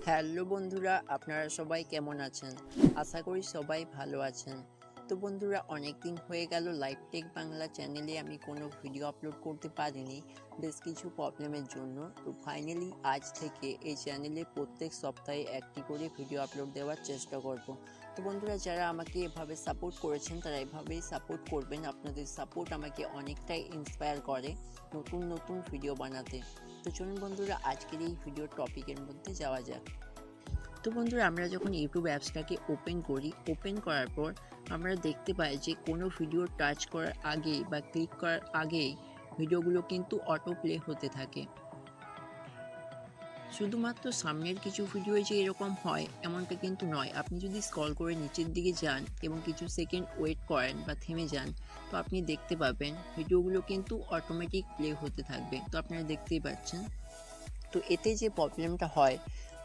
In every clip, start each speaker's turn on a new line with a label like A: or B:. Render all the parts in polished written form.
A: Hello বন্ধুরা, আপনারা সবাই কেমন আছেন? আশা করি সবাই ভালো আছেন। তো বন্ধুরা, অনেক দিন হয়ে গেল লাইভ টেক বাংলা চ্যানেলে আমি কোনো ভিডিও আপলোড করতে পারিনি বেশ কিছু প্রবলেমের জন্য। তো ফাইনালি আজ থেকে এই চ্যানেলে প্রত্যেক সপ্তাহে একটি করে ভিডিও আপলোড দেওয়ার চেষ্টা করব। তো বন্ধুরা, যারা আমাকে এভাবে সাপোর্ট করেছেন তারা এভাবেই সাপোর্ট করবেন। আপনাদের সাপোর্ট আমাকে অনেকটাই ইন্সপায়ার করে নতুন নতুন ভিডিও বানাতে। তো চলুন বন্ধুরা, আজকের এই ভিডিও টপিকের মধ্যে যাওয়া যাক। তো বন্ধুরা, আমরা যখন ইউটিউব অ্যাপসটাকে ওপেন করি, ওপেন করার পর আমরা দেখতে পাই যে কোনো ভিডিও টাচ করার আগেই বা ক্লিক করার আগেই ভিডিওগুলো কিন্তু অটো প্লে হতে থাকে। শুধুমাত্র সামনের কিছু ভিডিও যে এরকম হয় এমনটা কিন্তু নয়। আপনি যদি স্ক্রল করে নিচের দিকে যান এবং কিছু সেকেন্ড ওয়েট করেন বা থেমে যান, তো আপনি দেখতে পাবেন ভিডিওগুলো কিন্তু অটোমেটিক প্লে হতে থাকবে। তো আপনারা দেখতেই পাচ্ছেন। তো এতে যে প্রবলেমটা হয়,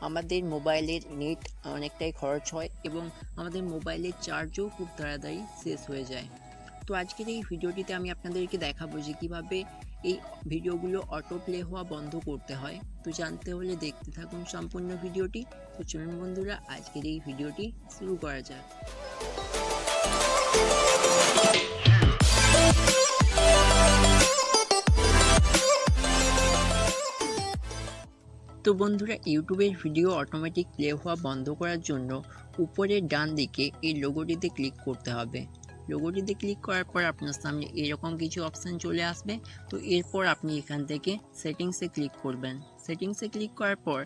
A: আমাদের মোবাইলের নেট অনেকটাই খরচ হয় এবং আমাদের মোবাইলের চার্জও খুব তাড়াতাড়ি শেষ হয়ে যায়। তো আজকের এই ভিডিওটিতে আমি আপনাদেরকে দেখাবো যে কীভাবে এই ভিডিওগুলো অটো প্লে হওয়া বন্ধ করতে হয়। তো জানতে হলে দেখতে থাকুন সম্পূর্ণ ভিডিওটি। তো চলুন বন্ধুরা, আজকের এই ভিডিওটি শুরু করা যাক। তো বন্ধুরা, ইউটিউবের ভিডিও অটোমেটিক প্লে হওয়া বন্ধ করার জন্য উপরের ডান দিকে এই লোগোটিতে ক্লিক করতে হবে। লোগোটিতে ক্লিক করার পর আপনার সামনে এরকম কিছু অপশান চলে আসবে। তো এরপর আপনি এখান থেকে সেটিংসে ক্লিক করবেন। সেটিংসে ক্লিক করার পর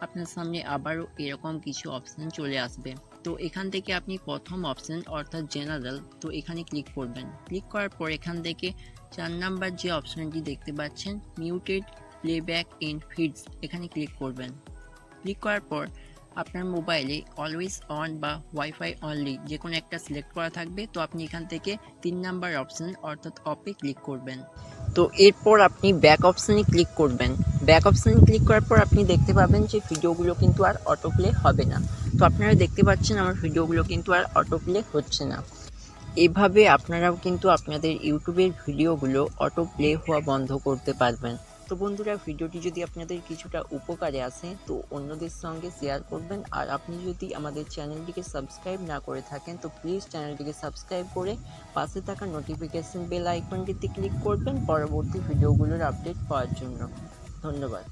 A: আপনার সামনে আবারও এরকম কিছু অপশান চলে আসবে। তো এখান থেকে আপনি প্রথম অপশান অর্থাৎ জেনারেল, তো এখানে ক্লিক করবেন। ক্লিক করার পর এখান থেকে 4 নাম্বার যে অপশানটি দেখতে পাচ্ছেন মিউটেড প্লেব্যাক ইন ফিডস, এখানে ক্লিক করবেন। ক্লিক করার পর আপনার মোবাইলে অলওয়েজ অন বা ওয়াইফাই অনলি যে কোনো একটা সিলেক্ট করা থাকবে। তো আপনি এখান থেকে 3 নাম্বার অপশান অর্থাৎ অপে ক্লিক করবেন। তো এরপর আপনি ব্যাক অপশানে ক্লিক করবেন। ব্যাক অপশানে ক্লিক করার পর আপনি দেখতে পাবেন যে ভিডিওগুলো কিন্তু আর অটো প্লে হবে না। তো আপনারা দেখতে পাচ্ছেন আমার ভিডিওগুলো কিন্তু আর অটো প্লে হচ্ছে না। এভাবে আপনারাও কিন্তু আপনাদের ইউটিউবের ভিডিওগুলো অটো প্লে হওয়া বন্ধ করতে পারবেন। তো বন্ধুরা, ভিডিওটি যদি আপনাদের কিছুটা উপকারে আসে তো অন্যদের সঙ্গে শেয়ার করবেন। আর আপনি যদি আমাদের চ্যানেলটিকে সাবস্ক্রাইব না করে থাকেন তো প্লিজ চ্যানেলটিকে সাবস্ক্রাইব করে পাশে থাকা নোটিফিকেশন বেল আইকনটিতে ক্লিক করবেন পরবর্তী ভিডিওগুলোর আপডেট পাওয়ার জন্য। ধন্যবাদ।